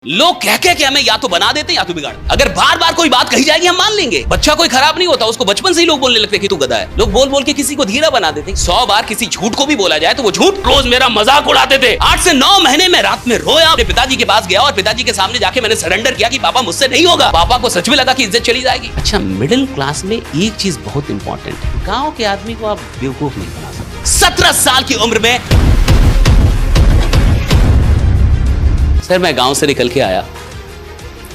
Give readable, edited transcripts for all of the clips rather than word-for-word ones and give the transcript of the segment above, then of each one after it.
लोग कह के हमें या तो बना देते हैं या तो बिगाड़। अगर बार बार कोई बात कही जाएगी हम मान लेंगे। बच्चा कोई खराब नहीं होता, उसको बचपन से ही लोग बोलने लगते कि तू गधा है। लोग बोल बोल के किसी को धीरा बना देते। 100 बार किसी झूठ को भी बोला जाए तो वो झूठ रोज मेरा मजाक उड़ाते थे। 8 से 9 महीने में रात में रोया, अपने पिताजी के पास गया और पिताजी के सामने जाके मैंने सरेंडर किया कि पापा मुझसे नहीं होगा। पापा को सच में लगा कि इज्जत चली जाएगी। अच्छा, मिडिल क्लास में एक चीज बहुत इंपॉर्टेंट है, गाँव के आदमी को आप बेवकूफ नहीं बना सकते। 17 साल की उम्र में सर मैं गांव से निकल के आया,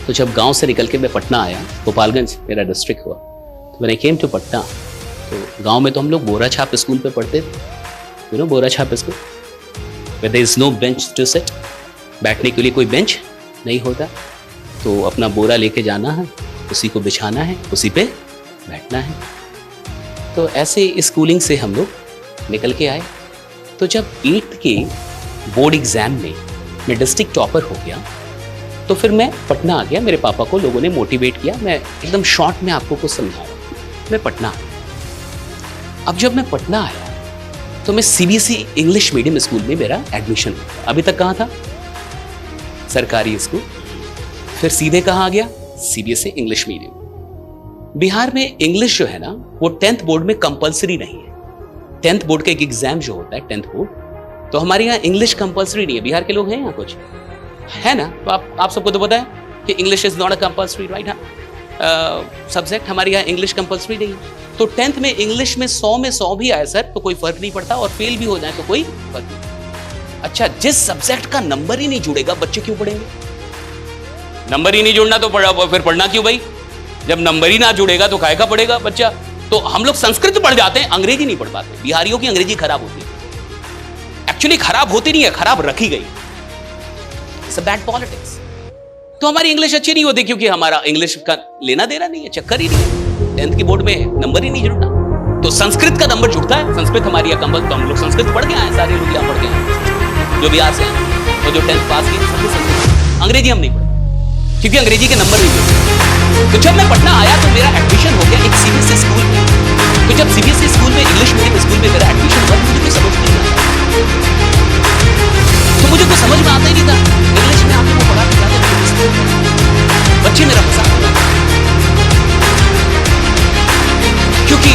तो जब गांव से निकल के मैं पटना आया, गोपालगंज मेरा डिस्ट्रिक्ट हुआ, तो मैंने केम टू पटना। तो गांव में तो हम लोग बोरा छाप स्कूल पे पढ़ते थे, यू नो बोरा छाप school, where there is no bench to sit, बैठने के लिए कोई बेंच नहीं होता, तो अपना बोरा लेके जाना है, उसी को बिछाना है, उसी पे बैठना है। तो ऐसे स्कूलिंग से हम लोग निकल के आए। तो जब 8th के बोर्ड एग्जाम में मैं डिस्ट्रिक्ट टॉपर हो गया, तो फिर मैं पटना आ गया। मेरे पापा को लोगों ने मोटिवेट किया। मैं एकदम शॉर्ट में आपको कुछ समझा रहा हूँ। मैं पटना आया। अब जब मैं पटना आया तो मैं CBSE इंग्लिश मीडियम स्कूल में मेरा एडमिशन हुआ। अभी तक कहाँ था? सरकारी स्कूल। फिर सीधे कहाँ आ गया? CBSE English medium. बिहार में इंग्लिश जो है ना, वो 10th बोर्ड में कंपल्सरी नहीं है। 10th बोर्ड का एक एग्जाम जो होता है 10th बोर्ड, तो हमारे यहाँ इंग्लिश कंपल्सरी नहीं है। बिहार के लोग हैं यहाँ कुछ है ना? तो आप सबको तो पता है कि English is not a compulsory, right? Subject हमारे यहाँ इंग्लिश कंपल्सरी नहीं है। तो 10th में इंग्लिश में 100 में 100 भी आए सर तो कोई फर्क नहीं पड़ता, और फेल भी हो जाए तो कोई फर्क नहीं। अच्छा, जिस सब्जेक्ट का नंबर ही नहीं जुड़ेगा बच्चे क्यों पढ़ेंगे? नंबर ही नहीं जुड़ना तो फिर पढ़ना क्यों भाई? जब नंबर ही ना जुड़ेगा तो काहे का पढ़ेगा बच्चा? तो हम लोग संस्कृत पढ़ जाते हैं, अंग्रेजी नहीं पढ़ पाते। बिहारियों की अंग्रेजी खराब होती है। एक्चुअली खराब होती नहीं है, खराब रखी गई। It's a bad politics. तो हमारी इंग्लिश अच्छी नहीं होती क्योंकि हमारा इंग्लिश का लेना देना नहीं है, चक्कर ही नहीं है। 10th की बोर्ड में नंबर ही नहीं जुड़ता। तो संस्कृत का नंबर जुड़ता है। संस्कृत हमारी यहाँ कंपल, तो हम लोग संस्कृत पढ़ के आए, सारे लोग यहाँ पढ़ के आए जो बिहार से आए और जो 10th पास किए सबको संस्कृत। अंग्रेजी हम नहीं पढ़े क्योंकि अंग्रेजी के नंबर नहीं जुड़ते। तो जब मैं पटना आया तो मेरा एडमिशन हो गया एक CBSE स्कूल में। तो जब CBSE स्कूल में, इंग्लिश मीडियम स्कूल में मेरा एडमिशन हुआ, मुझे कोई समझ नहीं आया। तो मुझे कुछ समझ में आता ही नहीं था। इंग्लिश में आप लोगों को पढ़ा के बच्चे मेरा मजाक उड़ाते। क्योंकि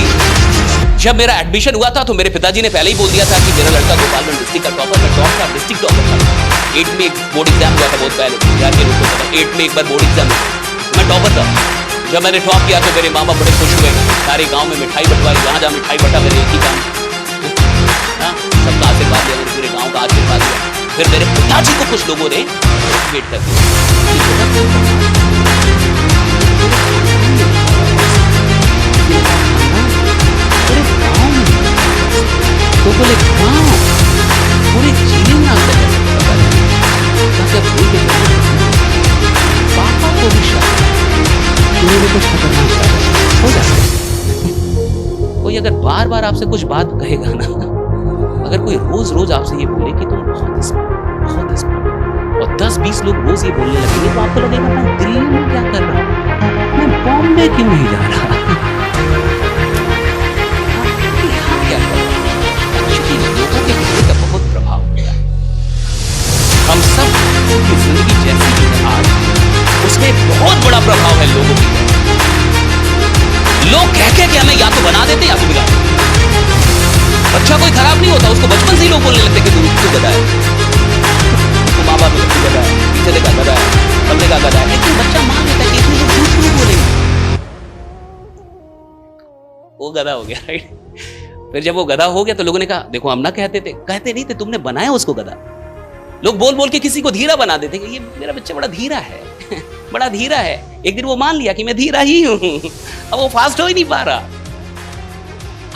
जब मेरा एडमिशन हुआ था तो मेरे पिताजी ने पहले ही बोल दिया था कि मेरा लड़का गोपालगंज डिस्ट्रिक्ट का टॉपर है। टॉप था, डिस्ट्रिक्ट टॉपर था। 8th में एक बोर्ड एग्जाम हुआ था बहुत पहले, बिहार के लोग को पता। 8th में एक बार बोर्ड एग्जाम हुआ, मैं टॉपर था। जब मैंने टॉप किया तो मेरे मामा बड़े खुश हुए। सारे गाँव में मिठाई बंटवाई, जहाँ जहाँ मिठाई बंटा मेरे एक ही काम, सबका आशीर्वाद दिया, मेरे पूरे गाँव का आशीर्वाद दिया। फिर मेरे पिताजी को कुछ लोगों ने वेट कर दिया। तो बोले गाँव पूरे जिले में आता है। पापा को भी शायद कुछ खतरनाक हो जाता है। कोई अगर बार बार आपसे कुछ बात कहेगा ना, अगर कोई रोज रोज आपसे ये बोले कि तुम बहुत स्मार्ट, और 10-20 लोग रोज ये बोलने लगेंगे तो आपको लगेगा मैं दिल्ली में क्या कर रहा हूँ, मैं बॉम्बे क्यों नहीं जा रहा, यहाँ क्या कर रहा हूँ। एक्चुअली लोगों के दिल का बहुत प्रभाव होता है। हम सब की जिंदगी जैसी है आज, उसमें बहुत बड़ा प्रभाव है लोगों की। लोग कह के हमें या तो बना देते या तो बिगाड़ देते। बच्चा कोई खराब नहीं होता, उसको बचपन से ही लोग बोलने लगते कि तू गधा है, तो माँ बाप तू गधा है, पीछे देखा गधा है, सामने का गधा है। लेकिन बच्चा मान लेता है कि इतने लोग झूठ क्यों बोलेंगे, वो गधा हो गया, राइट? फिर जब वो गधा हो गया तो लोगों ने कहा देखो हम ना कहते नहीं थे, तुमने बनाया उसको गधा। लोग बोल बोल के किसी को धीरा बना देते कि ये मेरा बच्चा बड़ा धीरा है बड़ा धीरा है। एक दिन वो मान लिया कि मैं धीरा ही हूं, अब वो फास्ट हो ही नहीं पा रहा।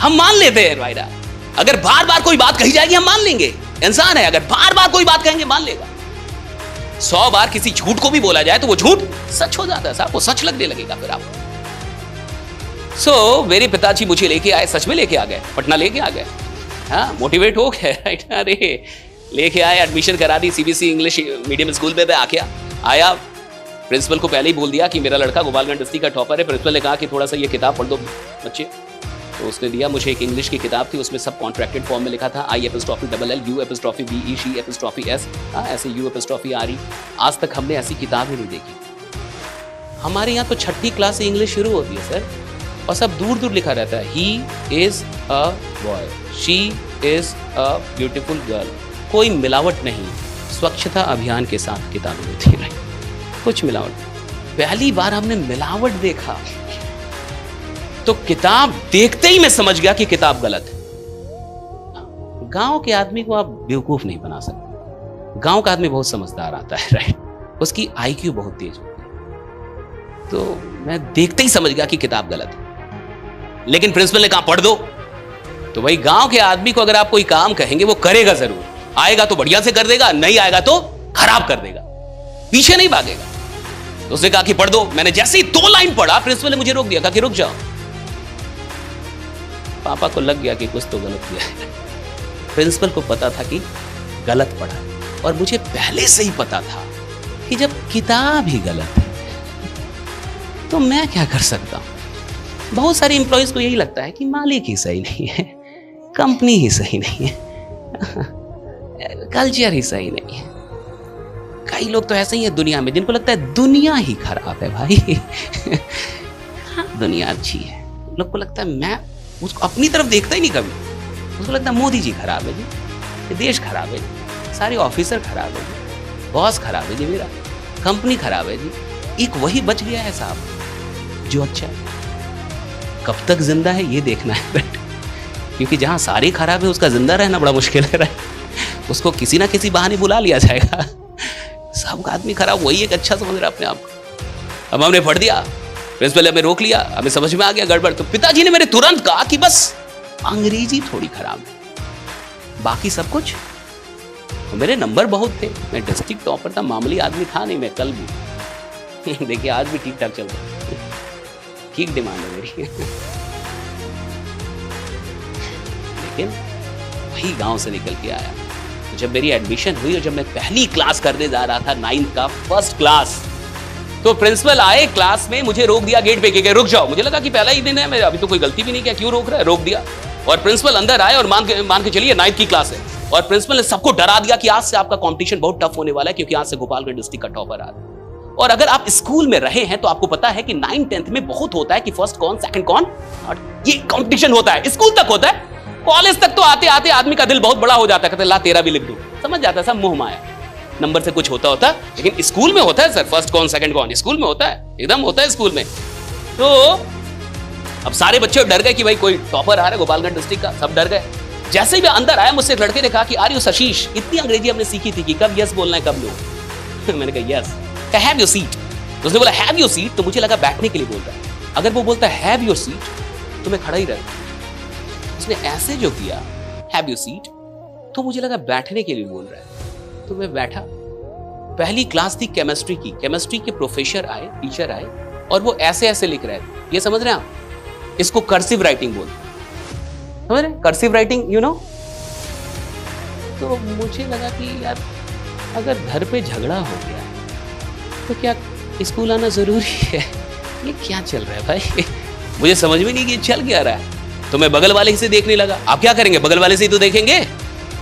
हम मान लेते हैं भाई, अगर बार बार कोई बात कही जाएगी हम मान लेंगे। इंसान है, अगर बार बार कोई बात कहेंगे मान लेगा। 100 बार किसी झूठ को भी बोला जाए तो वो झूठ सच हो जाता है साहब, वो सच लगने लगेगा फिर आपको। मेरे पिताजी मुझे लेके आए, सच में लेके आ गए, पटना लेके आ गए। हाँ, मोटिवेट हो गए, राइट? अरे लेके आए, एडमिशन करा दी CBSE इंग्लिश मीडियम स्कूल में। आया, प्रिंसिपल को पहले ही बोल दिया कि मेरा लड़का गोपालगंज डिस्ट्रिक्ट का टॉपर है। प्रिंसिपल ने कहा कि थोड़ा सा ये किताब पढ़ दो बच्चे। तो उसने दिया मुझे एक इंग्लिश की किताब थी, उसमें सब कॉन्ट्रैक्टेड फॉर्म में लिखा था I_LL U_BE_SHE ऐसे U_RE। आज तक हमने ऐसी किताब ही नहीं देखी। हमारे यहाँ तो 6ठी क्लास से इंग्लिश शुरू होती है सर, और सब दूर दूर लिखा रहता है he is a boy, she is a beautiful girl. कोई मिलावट नहीं, स्वच्छता अभियान के साथ किताबें होती है, कुछ मिलावट। पहली बार हमने मिलावट देखा तो किताब देखते ही मैं समझ गया कि किताब गलत है। गांव के आदमी को आप बेवकूफ नहीं बना सकते, गांव का आदमी बहुत समझदार आता है, राइट, उसकी IQ बहुत तेज होती है। तो मैं देखते ही समझ गया कि किताब गलत है। लेकिन प्रिंसिपल ने कहा पढ़ दो, तो भाई गांव के आदमी को अगर आप कोई काम कहेंगे वो करेगा जरूर, आएगा तो बढ़िया से कर देगा, नहीं आएगा तो खराब कर देगा, पीछे नहीं भागेगा। तो उसने कहा कि पढ़ दो। मैंने जैसे ही 2 लाइन पढ़ा, प्रिंसिपल ने मुझे रोक दिया, कहा कि रुक जाओ। पापा को लग गया कि कुछ तो गलत किया है। प्रिंसिपल को पता था कि गलत पढ़ा है, और मुझे पहले से ही पता था कि जब किताब ही गलत है तो मैं क्या कर सकता हूं। बहुत सारे एम्प्लॉइज को यही लगता है कि मालिक ही सही नहीं है, कंपनी ही सही नहीं है, कल्चर ही सही नहीं है। कई लोग तो ऐसे ही है दुनिया में, जिनको लगता है दुनिया ही खराब है भाई। हाँ, दुनिया अच्छी है। लोग को लगता है, मैं उसको अपनी तरफ देखता ही नहीं कभी। उसको लगता है मोदी जी खराब है जी, ये देश खराब है जी, सारे ऑफिसर खराब है जी, बॉस खराब है जी, मेरा कंपनी खराब है जी। एक वही बच गया है साहब जो अच्छा है। कब तक जिंदा है ये देखना है, क्योंकि जहां सारे खराब है उसका जिंदा रहना बड़ा मुश्किल है। उसको किसी ना किसी बहाने बुला लिया जाएगा। सबका आदमी खराब, वही एक अच्छा समझ रहा अपने आप को। अब हमने पढ़ दिया, प्रिंसिपल ने हमें रोक लिया, हमें समझ में आ गया गड़बड़। तो पिताजी ने मेरे तुरंत कहा कि बस अंग्रेजी थोड़ी खराब है, बाकी सब कुछ। तो मेरे नंबर बहुत थे, मैं डिस्ट्रिक्ट टॉपर था, मामूली आदमी था नहीं मैं कल भी। देखिए आज भी ठीक ठाक चल रहा है, ठीक डिमांड है मेरी। लेकिन वही गांव से निकल के आया। तो जब मेरी एडमिशन हुई और जब मैं पहली क्लास करने जा रहा था, 9th का फर्स्ट क्लास, तो प्रिंसिपल आए क्लास में, मुझे रोक दिया गेट पे के रुक जाओ। मुझे लगा कि पहला ही दिन है, मैं अभी तो कोई गलती भी नहीं किया, क्यों रोक रहा है, रोक दिया। और प्रिंसिपल अंदर आए और मान के चलिए 9th की क्लास है, और प्रिंसिपल ने सबको डरा दिया कि आज से आपका कंपटीशन बहुत टफ होने वाला है, क्योंकि आज से गोपालगंज डिस्ट्रिक्ट का टॉपर आ रहा है। और अगर आप स्कूल में रहे हैं तो आपको पता है कि 9th 10th में बहुत होता है कि फर्स्ट कौन सेकंड कौन, और ये कंपटीशन होता है, स्कूल तक होता है। कॉलेज तक तो आते आते आदमी का दिल बहुत बड़ा हो जाता है, कहते ला तेरा भी लिख दूं, समझ जाता है सब मोह माया, नंबर से कुछ होता। लेकिन स्कूल में होता है सर, फर्स्ट कौन सेकंड कौन, स्कूल में होता है, एकदम होता है स्कूल में। तो अब सारे बच्चे डर गए कि भाई कोई टॉपर आ रहा है गोपालगंज डिस्ट्रिक्ट का, सब डर गए। जैसे ही मैं अंदर आया, मुझसे एक लड़के ने कहा कि आर यू सशीश। इतनी अंग्रेजी हमने सीखी थी कि कब यस बोलना है कब नो। मैंने कहा यस। Have your seat. तो उसने बोला हैव योर सीट, तो मुझे लगा बैठने के लिए बोल रहा है। अगर वो बोलता है हैव योर सीट तो मैं खड़ा ही रहता। उसने ऐसे जो किया हैव योर सीट, तो मुझे लगा बैठने के लिए बोल रहा है, तो मैं बैठा। पहली क्लास थी केमिस्ट्री की, केमिस्ट्री के प्रोफेसर आए, टीचर आए, और वो ऐसे ऐसे लिख रहे थे। ये समझ रहे हैं आप, इसको कर्सिव राइटिंग बोलते हैं, समझ रहे हैं, कर्सिव राइटिंग यू नो। तो मुझे लगा कि यार अगर घर पे झगड़ा हो गया तो क्या स्कूल आना जरूरी है, ये क्या चल रहा है भाई। मुझे समझ में नहीं कि चल क्या रहा है। तो मैं बगल वाले से देखने लगा। आप क्या करेंगे, बगल वाले से ही तो देखेंगे।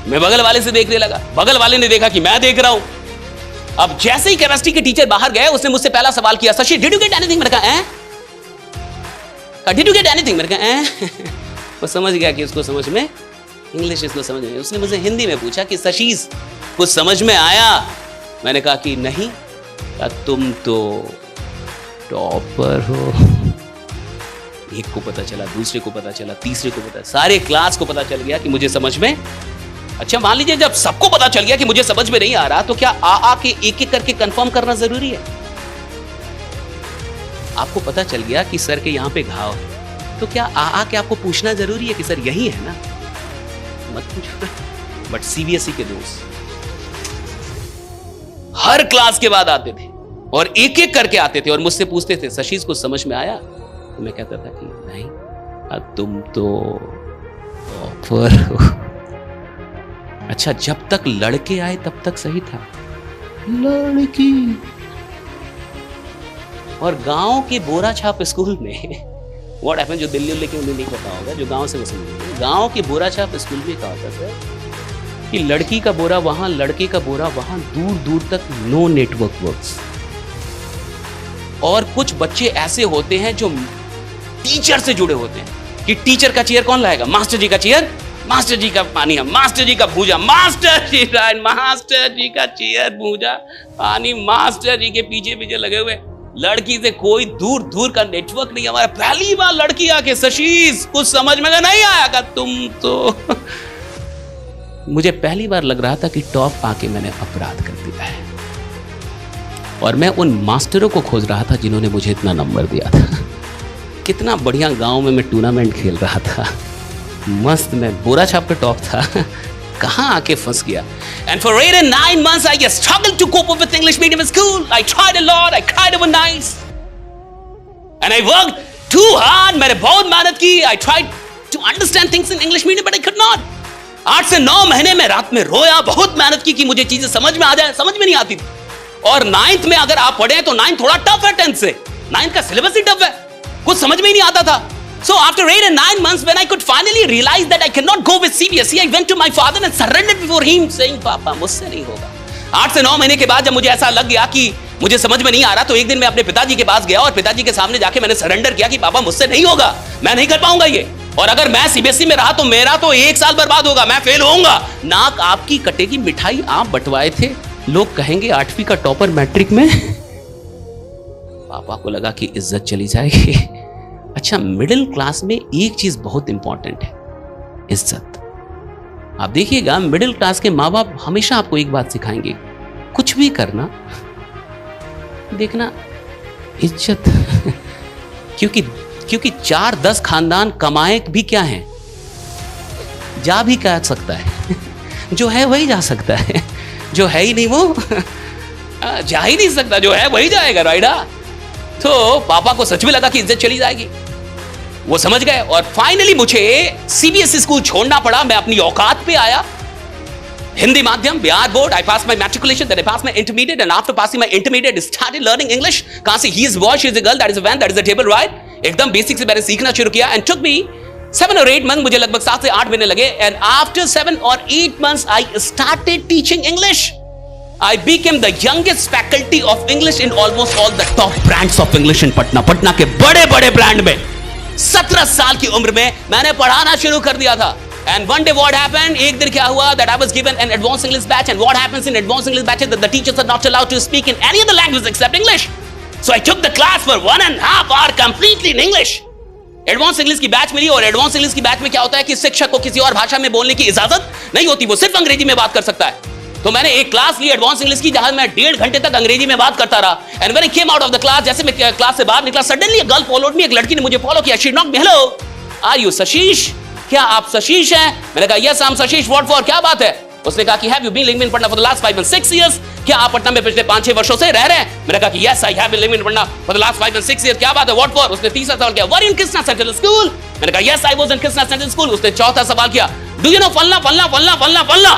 मैं बगल वाले से देखने लगा, बगल वाले ने देखा कि मैं देख रहा हूं। अब जैसे ही केमिस्ट्री के टीचर बाहर गए, उसने मुझसे पहला सवाल किया, Shashi did you get anything. मैंने कहा डिड यू गेट एनीथिंग। मैंने कहा वो समझ गया कि उसको समझ में इंग्लिश, इसको समझ में। उसने मुझसे हिंदी में पूछा कि शशीष कुछ समझ में आया। मैंने कहा कि नहीं। कहा तुम तो टॉपर हो। एक को पता चला, दूसरे को पता चला, तीसरे को पता, सारे क्लास को पता चल गया कि मुझे समझ में। अच्छा मान लीजिए जब सबको पता चल गया कि मुझे समझ में नहीं आ रहा, तो क्या आ के एक एक करके कंफर्म करना जरूरी है। आपको पता चल गया कि सर के यहां पे घाव है, तो क्या आ के आपको पूछना जरूरी है कि सर यही है ना, मत पूछो। बट सीबीएसई के दोस्त हर क्लास के बाद आते थे और एक एक करके आते थे और मुझसे पूछते थे शशीष को समझ में आया। तो मैं कहता था कि नहीं, तुम तो टॉपर हो। अच्छा जब तक लड़के आए तब तक सही था, लड़की। और गांव के बोरा छाप स्कूल में व्हाट हैपेंड, जो दिल्ली उल्ले के उन्हें नहीं पता होगा, जो गांव से वो समझेंगे। गांव की बोरा छाप स्कूल में कहा जाता है कि लड़की का बोरा वहां, लड़के का बोरा वहां, दूर दूर तक नो नेटवर्क वर्क्स। और कुछ बच्चे ऐसे होते हैं जो टीचर से जुड़े होते हैं कि टीचर का चेयर कौन लाएगा, मास्टर जी का चेयर, मास्टर जी का पानी, मास्टर जी का भूजा, मास्टर जी का चेयर, भूजा, पानी, मास्टर जी के पीछे पीछे लगे हुए। लड़की से कोई दूर दूर का नेटवर्क नहीं। हमारा पहली बार लड़की आके, शशीष कुछ समझ में नहीं आया का तुम तो मुझे पहली बार लग रहा था कि टॉप आके मैंने अपराध कर दिया है। और मैं उन मास्टरों को खोज रहा था जिन्होंने मुझे इतना नंबर दिया था। कितना बढ़िया गांव में मैं टूर्नामेंट खेल रहा था, मस्त, मैं बोरा छाप पे टॉप था, कहां आके फंस गया। And for 8 and 9 months I just struggled to cope up with English medium school. I tried a lot, I cried over nights, and I worked too hard. मैंने बहुत मेहनत की। I tried to understand things in English medium but I could not. 8 से 9 महीने में रात में रोया, बहुत मेहनत की कि मुझे चीजें समझ में आ जाए, समझ में नहीं आती थी। और 9th में अगर आप पढ़े तो 9th थोड़ा टफ है 10th से, 9th का सिलेबस ही टफ है, कुछ समझ में ही नहीं आता था। So after 8 and 9 months, when I could finally realize that I cannot go with CBSE, I went to my father and surrendered before him, saying, "पापा, मुझसे नहीं होगा." 8 से 9 महीने के बाद जब मुझे ऐसा लग गया कि मुझे समझ में नहीं आ रहा, तो एक दिन मैं अपने पिताजी के पास गया और पिताजी के सामने जाके मैंने सरेंडर किया कि पापा मुझसे नहीं होगा, मैं नहीं कर पाऊंगा ये। और अगर मैं CBSE में रहा तो मेरा तो 1 साल बर्बाद होगा, मैं फेल होऊंगा। नाक आपकी कटेगी, मिठाई आप बंटवाए थे, लोग कहेंगे 8वीं का टॉपर मैट्रिक में। पापा को लगा कि इज्जत चली जाएगी। अच्छा, मिडिल क्लास में एक चीज बहुत इंपॉर्टेंट है, इज्जत। आप देखिएगा, मिडिल क्लास के माँ बाप हमेशा आपको एक बात सिखाएंगे, कुछ भी करना देखना इज्जत। क्योंकि 4-10 खानदान कमाए भी क्या है, जा भी क्या सकता है, जो है वही जा सकता है, जो है ही नहीं वो जा ही नहीं सकता, जो है वही जाएगा, राइडा। तो पापा को सच में लगा कि इज्जत चली जाएगी, वो समझ गए। और फाइनली मुझे CBSE स्कूल छोड़ना पड़ा, मैं अपनी औकात पे आया। हिंदी माध्यम, Bihar board, I passed my matriculation, then I passed my intermediate, and after passing my intermediate, I started learning English. कहां से he is boy, she is a girl, that is a van, that is a table ride, एकदम basic से मैंने सीखना शुरू किया। And took me 7 or 8 months, मुझे लगभग 7 से 8 महीने लगे। And after 7 or 8 months, I started teaching English. I became the youngest faculty of English in almost all the top brands of English in Patna. Patna के बड़े बड़े ब्रांड में 17 साल की उम्र में मैंने पढ़ाना शुरू कर दिया था। And one day what happened? एक दिन क्या हुआ? That I was given an advanced English batch, and what happens in advanced English batch is that the teachers are not allowed to speak in any other language except English. So I took the class for 1.5 hours completely in English. Advance English की batch मिली, और advance English की batch में क्या होता है कि शिक्षक को किसी और भाषा में बोलने की इजाजत नहीं होती, वो सिर्फ अंग्रेजी में बात कर सकता है। तो मैंने एक क्लास ली एडवांस इंग्लिश की, जहां मैं 1.5 घंटे तक अंग्रेजी में बात करता रहा। And when I came out of the class, जैसे मैं क्लास से बाहर निकला, suddenly a girl followed me, एक लड़की ने मुझे फॉलो किया। She knocked me, hello, are you Shashish? क्या आप शशीश हैं? मैंने कहा yes I am Shashish, what for, क्या बात है? उसने कहा कि have you been living in Patna for the last 5 and 6 years? क्या आप पटना में पिछले 5-6 वर्षों से रह रहे हैं? मैंने कहा कि yes I have been living in Patna for the last 5 and 6 years, क्या बात है, व्हाट फॉर? उसने तीसरा सवाल किया, वर इन कृष्णा सेंट्रल स्कूल? मैंने कहा yes I was in Krishna central school. उसने चौथा सवाल किया, डू यू नो फलना फलना फलना फलना फलना?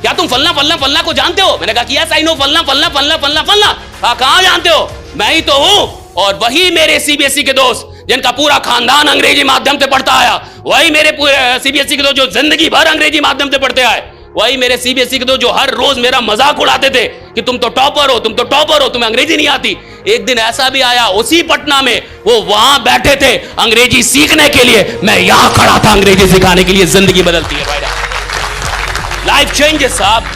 क्या तुम फलना फलना फलना को जानते हो? मैंने कहा कि यस आई नो फलना फलना फलना फलना फलना। कहां जानते हो? मैं ही तो हूं, और वही मेरे CBSE के दोस्त जिनका पूरा खानदान अंग्रेजी माध्यम से पढ़ता आया, वही मेरे पूरे CBSE के दोस्त जो जिंदगी भर अंग्रेजी माध्यम से पढ़ते आए, वही मेरे CBSE के दोस्त जो हर रोज मेरा मजाक उड़ाते थे कि तुम तो टॉपर हो, तुम तो टॉपर हो, तुम्हें अंग्रेजी नहीं आती। एक दिन ऐसा भी आया उसी पटना में, वो वहां बैठे थे अंग्रेजी सीखने के लिए, मैं यहां खड़ा था अंग्रेजी सिखाने के लिए। जिंदगी बदलती है भाई, लाइफ चेंजेस साहब।